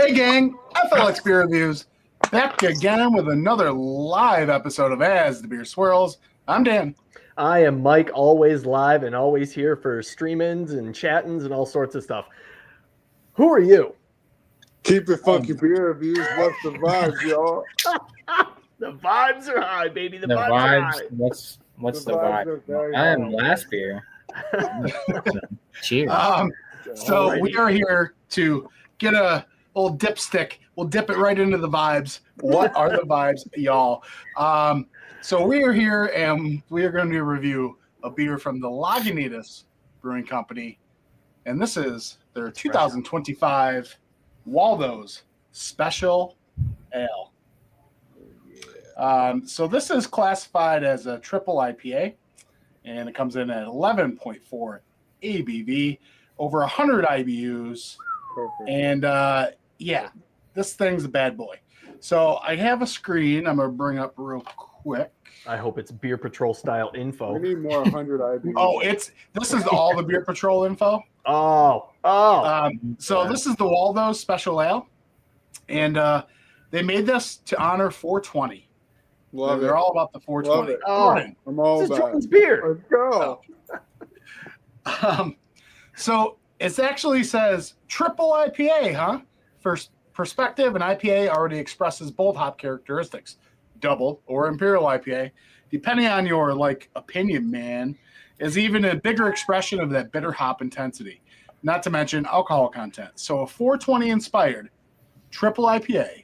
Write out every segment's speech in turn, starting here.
Hey gang, FLX Beer Reviews, back again with another live episode of As the Beer Swirls. I'm Dan. I am Mike, always live and always here for stream-ins and chat-ins and all sorts of stuff. Who are you? Keep it funky beer reviews. What's the vibes, y'all? The vibes are high, baby. The vibes are high. What's the vibe? I am last beer. Cheers. So we are here to get a little dipstick. We'll dip it right into the vibes. What are the vibes, y'all? So we are here and we are going to review a beer from the Lagunitas Brewing Company. And this is their 2025 Waldos Special Ale. So this is classified as a triple IPA, and it comes in at 11.4 ABV, over 100 IBUs. Perfect. And yeah, this thing's a bad boy. So I have a screen I'm going to bring up real quick. I hope it's Beer Patrol style info. We need more 100 IBUs. Oh, this is all the Beer Patrol info. So this is the Waldos Special Ale, and they made this to honor 420. Love They're it. all about the 420. Love it. I'm all This is about Jordan's it. beer. Let's go. So it actually says triple IPA, huh? For perspective, an IPA already expresses both hop characteristics, double or imperial IPA, depending on your opinion, man, is even a bigger expression of that bitter hop intensity, not to mention alcohol content. So a 420 inspired triple IPA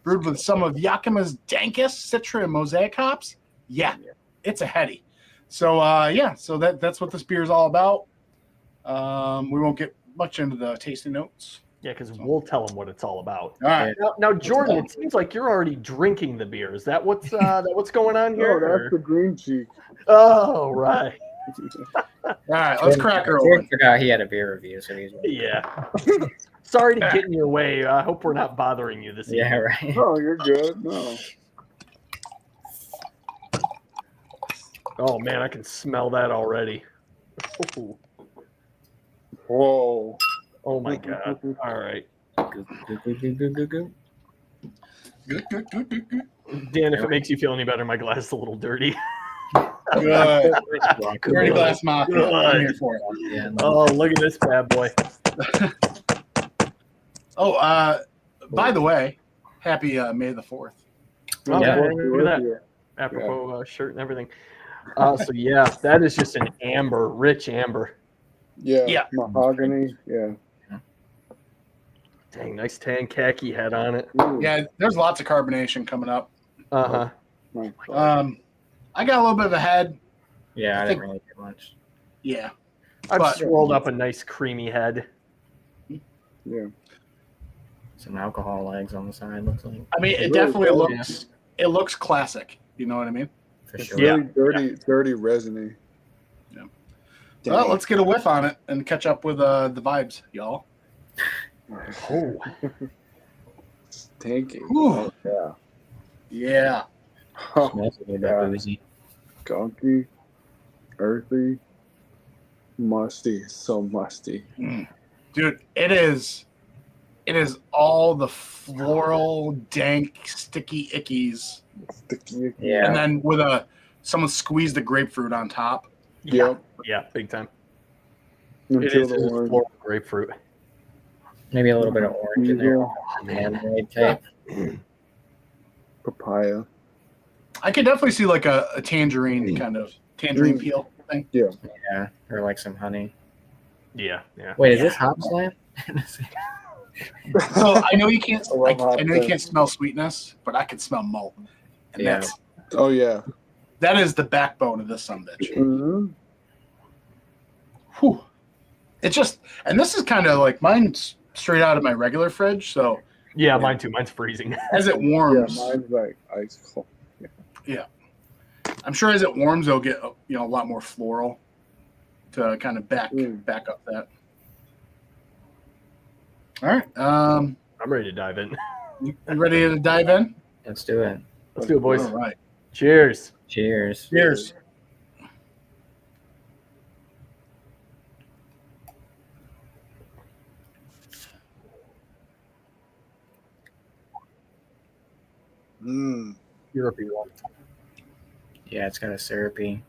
brewed with some of Yakima's dankest Citra and Mosaic hops. Yeah, it's a heady. So so that's what this beer is all about. We won't get much into the tasting notes. Yeah, because we'll tell them what it's all about. All right. Now, Jordan, it seems like you're already drinking the beer. Is that what's going on here? No, that's the green cheek. Oh, right. All right, let's crack her open. I forgot he had a beer review, so he's Yeah. Sorry to get in your way. I hope we're not bothering you this evening. yeah, right. Oh, you're good. No. Oh, man, I can smell that already. Ooh. Whoa. Oh, my God. All right. Go. Good. Dan, if it makes you feel any better, my glass is a little dirty. Good. Dirty glass mafia. Good. I'm here for it. Yeah, Oh, look at this bad boy. Oh, by the way, happy May the 4th. Oh, Yeah. boy, look at that. Apropos shirt and everything. So, yeah, that is just an amber, rich amber. Yeah. Mahogany. Yeah. Dang, nice tan khaki head on it. Ooh. Yeah, there's lots of carbonation coming up. Uh-huh. My God. I got a little bit of a head. Yeah, I I didn't think- really get much. Yeah. I've But- swirled up a nice creamy head. Yeah. Some alcohol legs on the side, looks like. I mean, it Really definitely does. looks classic. You know what I mean? For It's sure. really dirty resiny. Yeah. Dang. Well, let's get a whiff on it and catch up with the vibes, y'all. Oh. Stinky. Whew. Yeah. Yeah. Oh, Smells a little bit yeah. boozy. Gunky, earthy, musty. So musty. Dude, it is all the floral, dank, sticky ickies. Sticky. Yeah. And then with someone squeezed the grapefruit on top. Yep. Yeah, big time. Until It is the just orange. floral grapefruit. Maybe a little bit of orange in there. Man-made type. Papaya. I could definitely see like a tangerine kind of tangerine peel thing. Yeah. Yeah, or like some honey. Yeah. Wait, is this Hop Slam? So I know you can't. I love I know you hot can't smell sweetness, but I can smell malt, and Yeah. Oh yeah. that is the backbone of this sumbitch. Mm-hmm. Whew. It's just, and this is kind of like mine's straight out of my regular fridge. So Yeah, mine too. Mine's freezing. as it Yeah, warms, mine's like ice cold. I'm sure as it warms, they'll get a lot more floral to kind of back up that. All right, I'm ready to dive in. you ready to dive in? Let's do it. Let's do it, boys. All right. Cheers. Cheers. Cheers. Syrupy one. Yeah, it's got a syrupy.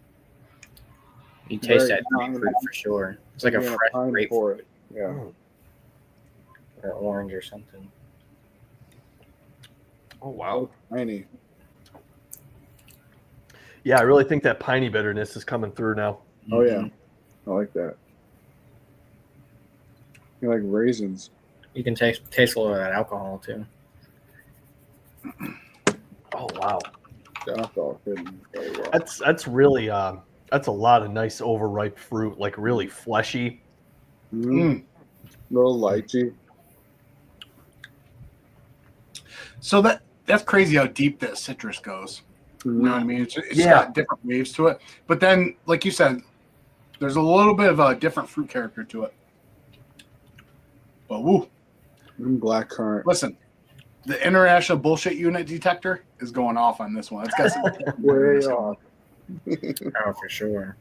You taste Very that pine. grapefruit for sure. It's like a Being fresh pine grapefruit for it. Yeah. or orange or something. Oh wow. Tiny. Yeah, I really think that piney bitterness is coming through now. Oh yeah. I like that. You like raisins. You can taste a little of that alcohol too. Oh wow. The alcohol fitting very well. That's really that's a lot of nice overripe fruit, like really fleshy. Little lychee. So that's crazy how deep that citrus goes. You know what I mean? It's got different waves to it. But then, like you said, there's a little bit of a different fruit character to it. But woo. Black currant. Listen, the international bullshit unit detector is going off on this one. It's got some Way off. Oh, for sure.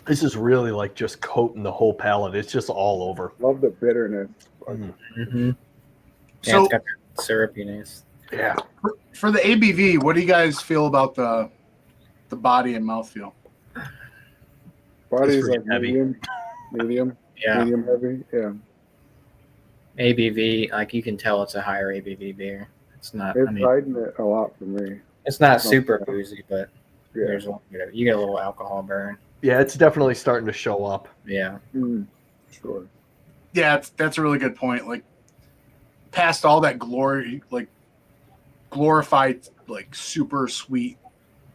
This is really like just coating the whole palate. It's just all over. Love the bitterness. Mm-hmm. Yeah, So- it's got that syrupiness. Yeah. For the ABV, what do you guys feel about the body and mouthfeel? Body's pretty like heavy. medium Yeah, heavy. Yeah. ABV, like you can tell it's a higher ABV beer. It's not. It's I mean, hiding it a lot for me. it's not super boozy, but Yeah. there's you get a little alcohol burn. Yeah, it's definitely starting to show up. Yeah. Sure. Yeah, that's a really good point. Like past all that glory, like glorified, like super sweet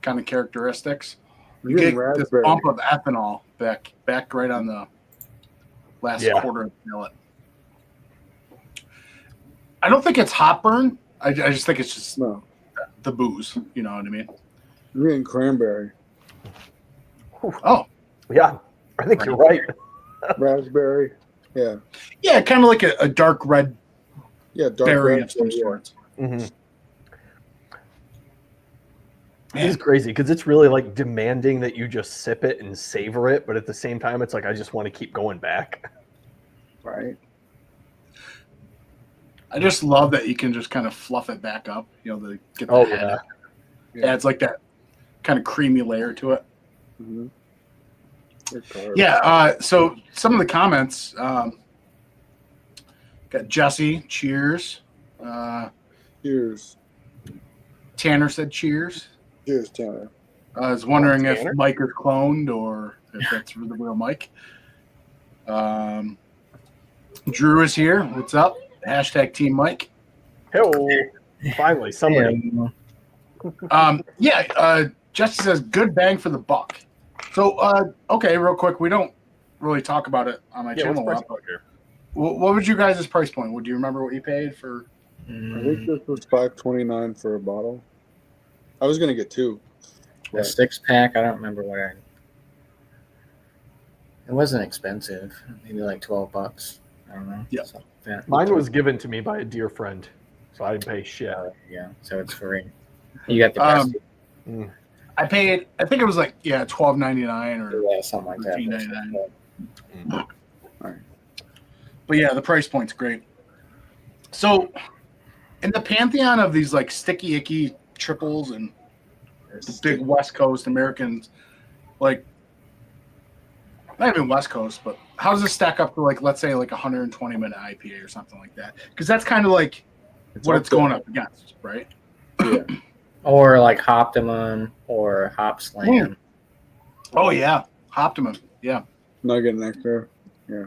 kind of characteristics, you get this bump of ethanol back right on the last quarter of the palate. I don't think it's hop burn. I just think it's just the booze. You know what I mean? You're getting cranberry, Oh, Yeah, I think you're right. raspberry. Yeah. yeah, kind of like a dark red Yeah. Dark berry of some raspberry, sort. Mm-hmm. Man. It's crazy because it's really like demanding that you just sip it and savor it, but at the same time, it's like I just want to keep going back. Right. I just love that you can just kind of fluff it back up. You know, to get the Oh head. yeah. Adds like that kind of creamy layer to it. Mm-hmm. Yeah. So some of the comments. Got Jesse. Cheers. Cheers. Tanner said cheers. Cheers, Tanner. I was wondering if Tanner? Mike is cloned or if that's the real Mike. Drew is here. What's up? Hashtag Team Mike. Hello. Finally, somebody. Jesse says good bang for the buck. So, okay, real quick. We don't really talk about it on my channel a lot. But what was your guys' price point? Would you remember what you paid for? I think this was $5.29 for a bottle. I was gonna get two. A 6-pack. I don't remember what I. It wasn't expensive. Maybe like $12. I don't know. Yeah. Something like that. Mine was given to me by a dear friend, so I didn't pay shit. Yeah. So it's free. You got the best. I paid. I think it was like $12.99 or Yeah, something like that. $13.99. But yeah, the price point's great. So, in the pantheon of these like sticky icky triples and the big West Coast Americans, like not even West Coast, but how does this stack up to like let's say like 120-minute IPA or something like that? Because that's kind of like what it's going up against, right? Yeah. Or like Optimum or Hop Slam. Oh yeah, Optimum. Yeah. Nugget Nectar. Yeah.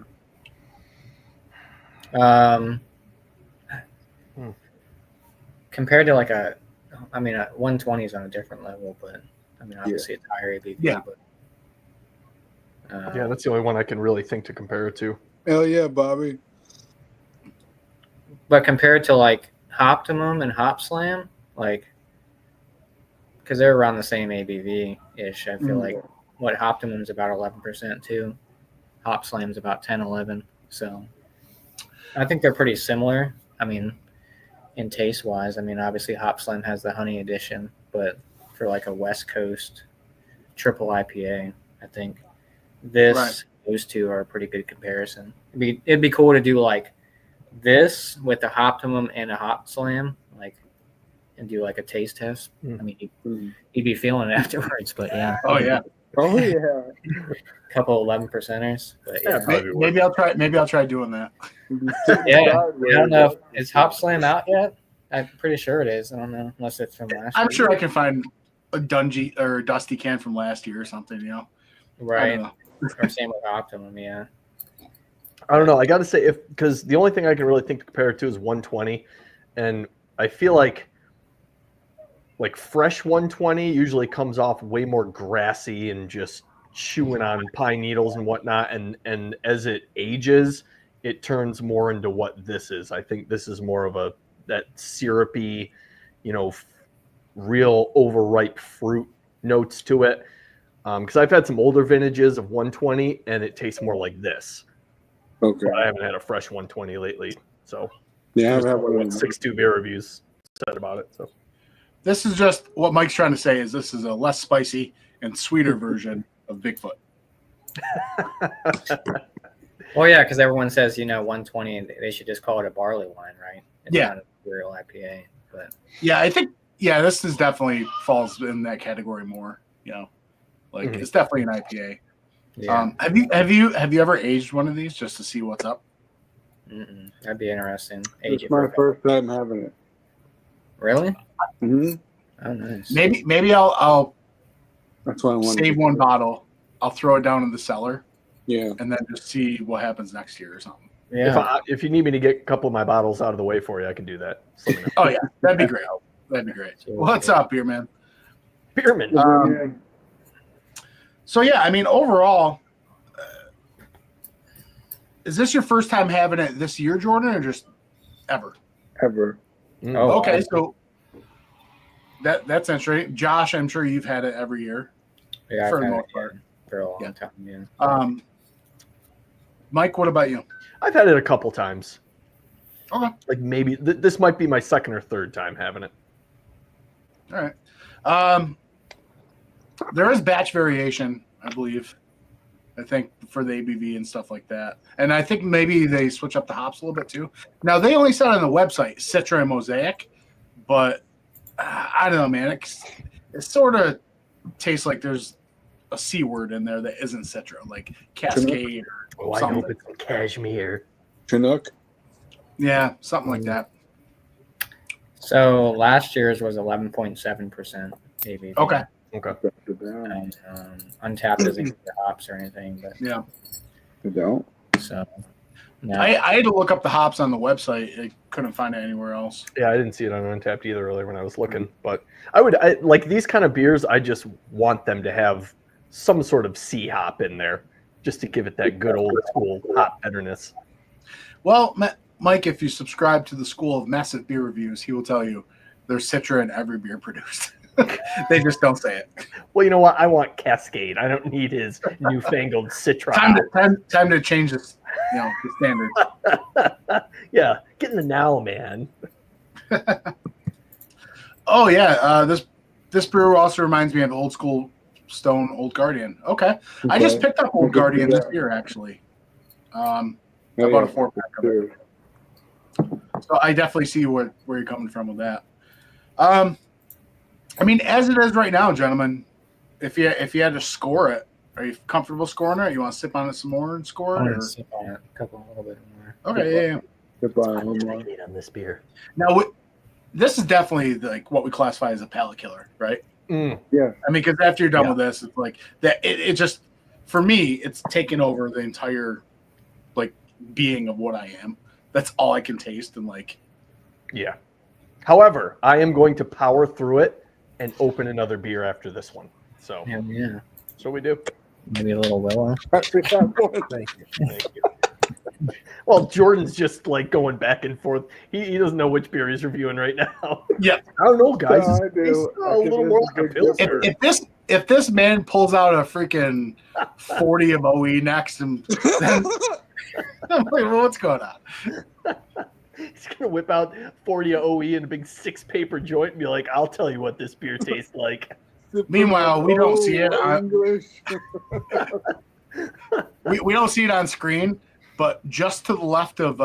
Compared to like 120 is on a different level, but I mean, obviously it's higher ABV. Yeah. But, Yeah, that's the only one I can really think to compare it to. Hell yeah, Bobby. but compared to like Optimum and Hop Slam, like, because they're around the same ABV ish, I feel like what Optimum's about 11% too. Hop Slam's about 10, 11. So I think they're pretty similar. I mean, in taste wise, I mean, obviously Hop Slam has the honey edition, but for like a West Coast triple IPA, I think those two are a pretty good comparison. It'd be cool to do like this with a Hoptimum and a Hop Slam, like, and do like a taste test. I mean, you'd be feeling it afterwards, but yeah. Oh yeah. Oh yeah. A couple 11%ers, but yeah. Maybe I'll try. Maybe I'll try doing that. Yeah. I don't know. Is Hop Slam out yet? I'm pretty sure it is. I don't know, unless it's from last year. I'm sure I can find a Dungy or a Dusty can from last year or something. You know. Right. Or same with Optimum, yeah. I don't know. I got to say, because the only thing I can really think to compare it to is 120, and I feel like fresh 120 usually comes off way more grassy and just chewing on pine needles and whatnot, and as it ages, it turns more into what this is. I think this is more of that syrupy, real overripe fruit notes to it. Because I've had some older vintages of 120, and it tastes more like this. Okay. But I haven't had a fresh 120 lately, so Yeah, I've had one what of 6.2 beer reviews said about it. So This is just what Mike's trying to say. Is this is a less spicy and sweeter version of Bigfoot? Well, yeah, because everyone says 120, and they should just call it a barley wine, right? It's Yeah. not a real IPA, but Yeah, I think this is definitely falls in that category more. It's definitely an IPA. yeah, Have you ever aged one of these just to see what's up? that'd be interesting. Age It's it my for- first time having it. Really? Mm-hmm. Oh, nice. Maybe I'll That's why I wanted save to- one bottle. I'll throw it down in the cellar Yeah. and then just see what happens next year or something. Yeah. if you need me to get a couple of my bottles out of the way for you, I can do that. Just let me know. Oh yeah, that'd be great. That'd be great. What's up, beer man? Beerman. So yeah, I mean, overall, is this your first time having it this year, Jordan, or just ever? Ever. Oh, Okay, wow. so that's interesting. Josh, I'm sure you've had it every year. Yeah, for I've the had most it part. for a long Yeah. time. Yeah. Mike, what about you? I've had it a couple times. Okay. Like maybe this might be my second or third time having it. All right. There is batch variation, I believe. I think for the ABV and stuff like that, and I think maybe they switch up the hops a little bit too. Now they only said on the website Citra and Mosaic, but I don't know, man. It sort of tastes like there's a C word in there that isn't Citra, like Cascade or I something. hope it's cashmere. Chinook. Yeah, something like that. So last year's was 11.7% ABV. Okay. Okay. And Untapped doesn't get the hops or anything, but Yeah. You don't. so no. I had to look up the hops on the website. I couldn't find it anywhere else. Yeah, I didn't see it on Untapped either earlier when I was looking. But I like these kind of beers. I just want them to have some sort of C hop in there, just to give it that good old school hop bitterness. Well, Mike, if you subscribe to the School of Massive Beer Reviews, he will tell you there's Citra in every beer produced. They just don't say it. Well, you know what? I want Cascade. I don't need his newfangled Citra. Time to change this, the standard. Yeah, get in the now, man. Oh yeah, this brewer also reminds me of Old School Stone Old Guardian. Okay. I just picked up Old Guardian this year actually. I bought a 4-pack of it. So I definitely see where you're coming from with that. I mean, as it is right now, gentlemen, if you had to score it, are you comfortable scoring it? You want to sip on it some more and score I'm it? gonna Or? sip on it a little bit more. Okay, yeah. Goodbye. I'm Home gonna run. get on this beer. Now, this is definitely like what we classify as a palate killer, right? Mm. Yeah. I mean, because after you're done Yeah. with this, it's like that. It just, for me, it's taken over the entire like being of what I am. That's all I can taste and like. Yeah. However, I am going to power through it and open another beer after this one. So Yeah. that's what we do. Maybe a little Willow. Thank you. Thank you. Well, Jordan's just like going back and forth. He doesn't know which beer he's reviewing right now. Yeah. I don't know, guys. Yeah, I It's do. a little more like a pilsner. If this man pulls out a freaking 40 of OE next, and then I'm like, well, what's going on? He's gonna whip out 40 of OE in a big 6-paper joint and be like, "I'll tell you what this beer tastes like." Meanwhile, we don't see it on- English. We don't see it on screen, but just to the left of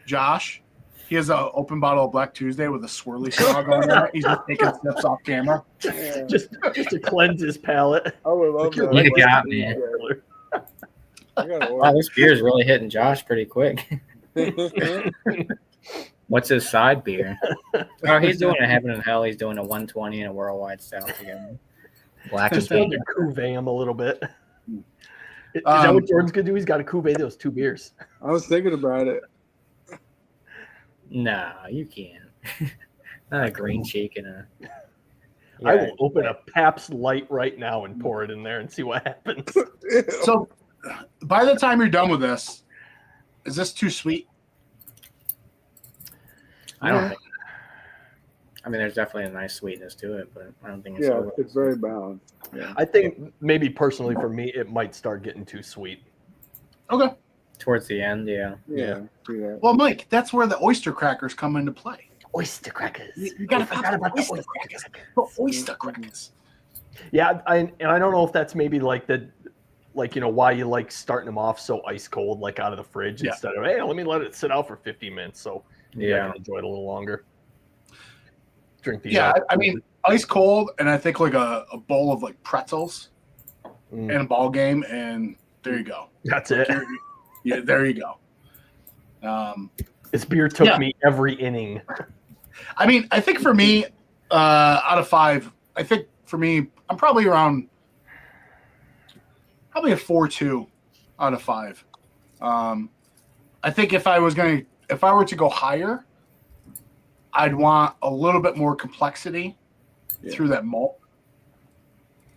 Josh, he has an open bottle of Black Tuesday with a swirly straw going on it. He's just taking sips off camera. just to cleanse his palate. I would love You're that. You got me. I gotta Wow, this beer is really hitting Josh pretty quick. order. What's his side beer? Oh, he's doing a Heaven and Hell. He's doing a 120 and a Worldwide Stout together. Black and Just wanted pink. to cuvee him a little bit. Is that what Jordan's gonna do? He's got to cuvee those 2 beers. I was thinking about it. No, you can't. Not a green shake and a. I will open a Pabst Light right now and pour it in there and see what happens. So, by the time you're done with this, is this too sweet? I don't think. I mean, there's definitely a nice sweetness to it, but I don't think it's. Yeah, over. it's very balanced. Yeah. I think maybe personally for me, it might start getting too sweet. Okay. Towards the end, yeah. Yeah. See that. Well, Mike, that's where the oyster crackers come into play. Oyster crackers. You got to forget about the oyster crackers. The oyster crackers. Yeah, I don't know if that's maybe like why you like starting them off so ice cold, like out of the fridge, instead of, hey, let me let it sit out for 50 minutes so I can enjoy it a little longer. Drink the I mean, ice cold, and I think like a bowl of like pretzels and a ball game, and there you go. That's it. Yeah, there you go. This beer took me every inning. I mean, I think for me, out of 5, I think for me, I'm probably around a 4.2 out of 5. I think if I were to go higher, I'd want a little bit more complexity through that malt.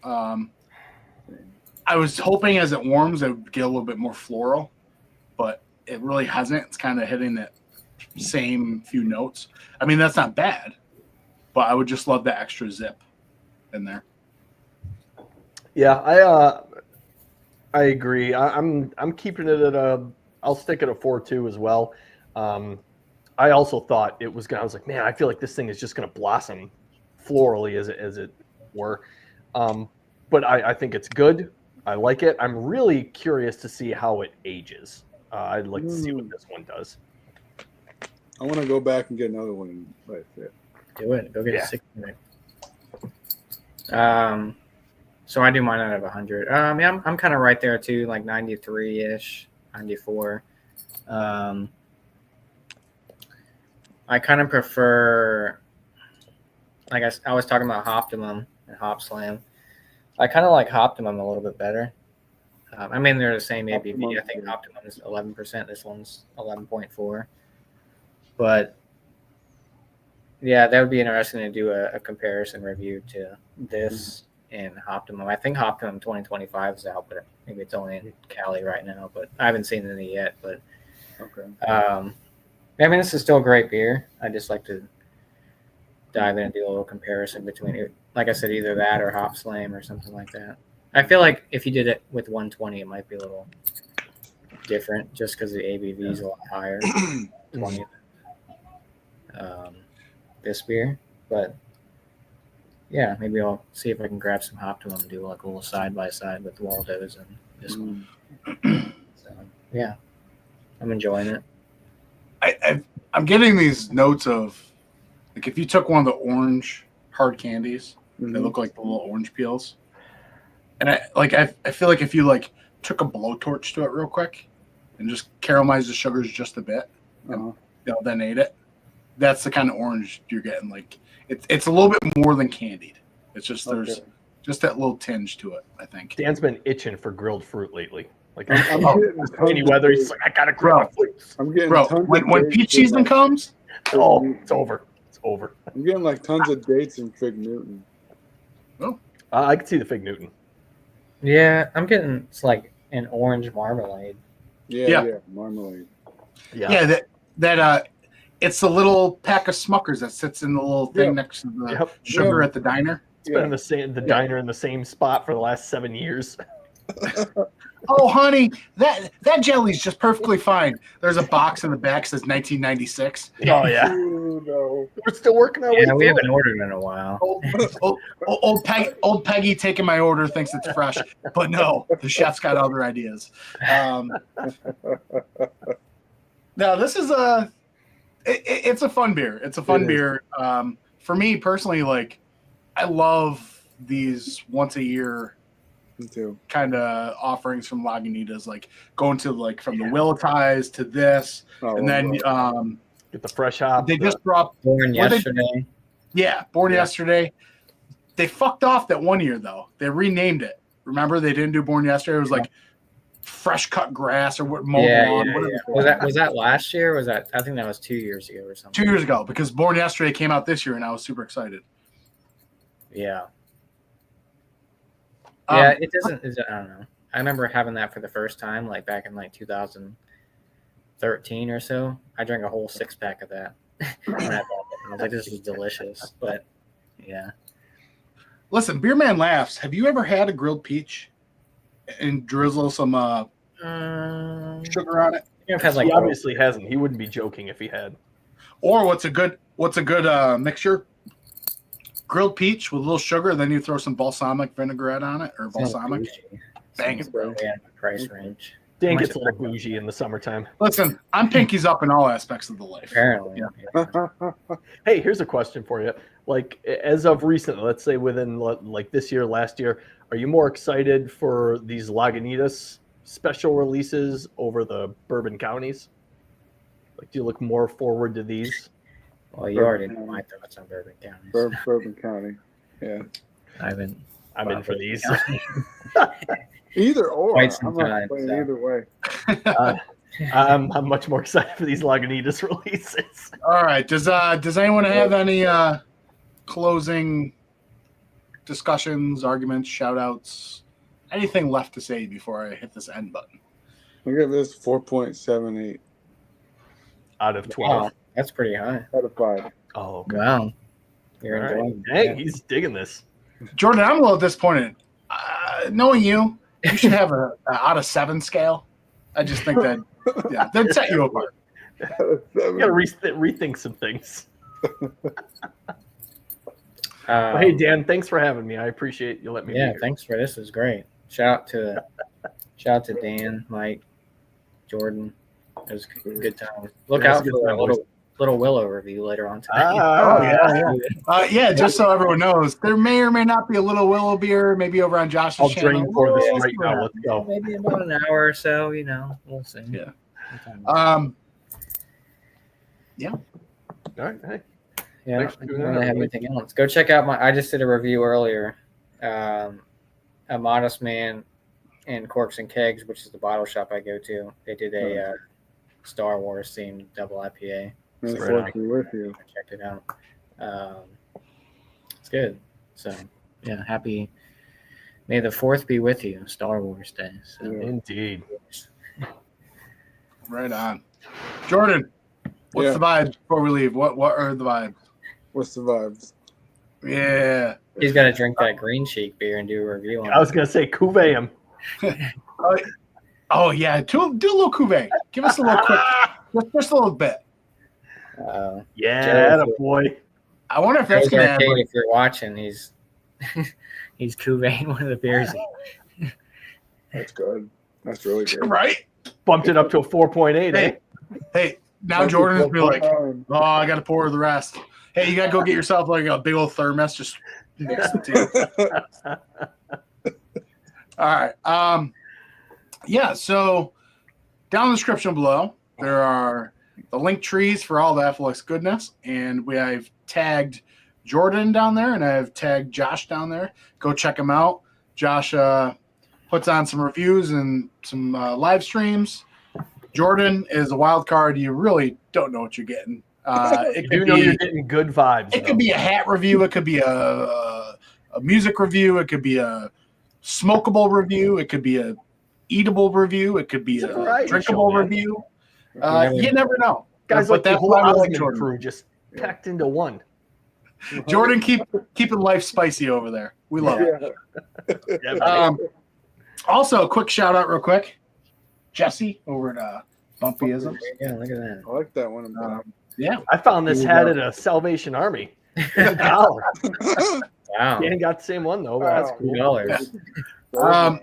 I was hoping as it warms, it would get a little bit more floral, but it really hasn't. It's kind of hitting that same few notes. I mean, that's not bad, but I would just love the extra zip in there. Yeah, I agree. I'm keeping it at I'll stick at a 4.2 as well. I also thought it was gonna. I was like, man, I feel like this thing is just gonna blossom florally as it were. But I think it's good. I like it. I'm really curious to see how it ages. I'd like to see what this one does. I want to go back and get another one right there. Do it. Go get a 6-minute. So I do mine out of 100. Yeah, I'm kind of right there too, like 93-ish, 94. I kind of prefer, like I was talking about Hoptimum and Hop Slam. I kind of like Hoptimum a little bit better. I mean, they're the same ABV. I think Hoptimum is 11%. This one's 11.4. But yeah, that would be interesting to do a comparison review to this and Hoptimum. I think Hoptimum 2025 is out, but maybe it's only in Cali right now. But I haven't seen any yet. But Okay. I mean, this is still a great beer. I just like to dive in and do a little comparison between it. Like I said, either that or Hop Slam or something like that. I feel like if you did it with 120, it might be a little different just because the ABV is a lot higher. 20 this beer. But yeah, maybe I'll see if I can grab some Hoptimum and do like a little side-by-side with Waldos and this one. So yeah, I'm enjoying it. I'm getting these notes of like if you took one of the orange hard candies, they look like the little orange peels, and I feel like if you like took a blowtorch to it real quick and just caramelized the sugars just a bit, and, then ate it, that's the kind of orange you're getting. Like it's a little bit more than candied. It's just there's just that little tinge to it. I think Dan's been itching for grilled fruit lately. Like I'm any weather, he's like, I gotta grill my fruits. I'm getting bro, tons when of peach dates season comes, Oh, it's over. It's over. I'm getting like tons of dates in Fig Newton. I can see the Fig Newton. Yeah, I'm getting it's like an orange marmalade. Yeah, marmalade. yeah, that it's the little pack of Smuckers that sits in the little thing next to the sugar at the diner. It's been in the diner in the same spot for the last 7 years. Oh, honey, that jelly's just perfectly fine. There's a box in the back that says 1996. Oh yeah, Ooh, no. we're still working our way. Yeah, we through haven't it. ordered in a while. Old Peggy taking my order thinks it's fresh, but no, the chef's got other ideas. Now this is it's a fun beer. It's a fun beer. For me personally, like I love these once a year kind of offerings from Lagunitas, like going to like from the Willow Ties to this, and then get the fresh hop. They just brought Born yesterday. Born yesterday. They fucked off that one year though. They renamed it. Remember, they didn't do Born Yesterday. It was like fresh cut grass or what? Was that last year? Or was that? I think that was 2 years ago or something. 2 years ago, because Born Yesterday came out this year, and I was super excited. Yeah. Yeah, it doesn't. I don't know. I remember having that for the first time, like back in like 2013 or so. I drank a whole 6-pack of that. When I was like, this is delicious. But yeah. Listen, Beer Man laughs. Have you ever had a grilled peach and drizzle some sugar on it? He obviously hasn't. He wouldn't be joking if he had. Or what's a good mixture? Grilled peach with a little sugar, then you throw some balsamic vinaigrette on it, or balsamic. Bang it, bro. Yeah, price range. Dan gets a little bougie in the summertime. Listen, I'm pinkies up in all aspects of the life. Apparently. Yeah. Hey, here's a question for you. Like, as of recent, let's say within like this year, last year, are you more excited for these Lagunitas special releases over the bourbon counties? Like, do you look more forward to these? Well, you already know my thoughts on bourbon counties. Bourbon County. Yeah. I'm in for these. Either or. Quite some I'm not time, playing so. either way. I'm much more excited for these Lagunitas releases. All right. Does anyone have any closing discussions, arguments, shout outs, anything left to say before I hit this end button? Look at this 4.78 out of 12. Wow, that's pretty high. out of 5. Oh, okay. Wow. You're All right. enjoying it. Hey, he's digging this. Jordan, I'm a little disappointed. Knowing you should have a out of 7 scale. I just think that, that'd set you apart. You gotta rethink some things. Well, hey, Dan, thanks for having me. I appreciate you letting me. Yeah, be here. thanks for this. It was great. Shout out to Dan, Mike, Jordan. It was a good time. Look out for a little Willow review later on tonight. Just so everyone knows, there may or may not be a little Willow beer, maybe over on Josh's I'll channel. drain for this right now. Let's go. Maybe about an hour or so, we'll see. Yeah. All right. Hey. Yeah, Thanks for I doing don't that, have everybody. anything else. Go check out I just did a review earlier. A Modest Man and Corks and Kegs, which is the bottle shop I go to. They did a Star Wars themed double IPA. It's Right working with you. I checked it out. It's good. So yeah, happy. May the 4th be with you. Star Wars Day. So. Indeed. Right on. Jordan, what's the vibes before we leave? What are the vibes? What's the vibes? Yeah. He's got to drink that Green Cheek beer and do a review on I was gonna say cuvee him. Oh yeah. Do a little cuvee. Give us a little quick, just a little bit. it. Yeah, boy. I wonder if that's Joe's gonna have Arcade, like, if you're watching, he's cuveing one of the beers. That's good. That's really good. right. Bumped it up to a 4.8. Eh? Hey, now Jordan's gonna be like, oh, I gotta pour the rest. Hey, you gotta go get yourself like a big old thermos. Just mix the two. All right. So down in the description below, there are the link trees for all the FLX goodness, and I've tagged Jordan down there, and I've tagged Josh down there. Go check them out. Josh puts on some reviews and some live streams. Jordan is a wild card. You really don't know what you're getting. You're getting good vibes. It could be a hat review. It could be a music review. It could be a smokable review. It could be a eatable review. It could be a drinkable review. You never know. Guys, but like the that's whole why I like Osmond Jordan. crew just packed into one. Jordan, keeping life spicy over there. We love it. Yeah, Also, a quick shout out, real quick. Jesse over at Bumpyisms. Yeah, look at that. I like that one. Yeah, I found this hat at a Salvation Army. $1. Wow. Dan got the same one though, but that's cool. $2.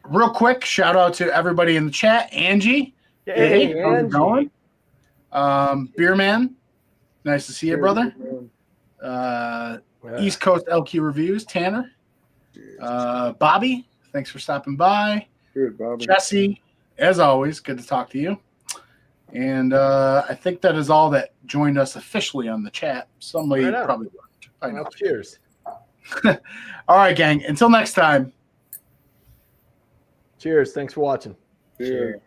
Real quick, shout out to everybody in the chat. Angie. Hey, how's it Angie. going? Beer Man. Nice to see you, Cheers, brother. man. East Coast LQ Reviews, Tanner. Cheers. Bobby, thanks for stopping by. Cheers, Bobby. Jesse, as always, good to talk to you. And I think that is all that joined us officially on the chat. Somebody Right on. probably left. I know. Well, cheers. All right, gang. Until next time. Cheers. Thanks for watching. Cheers. Cheers.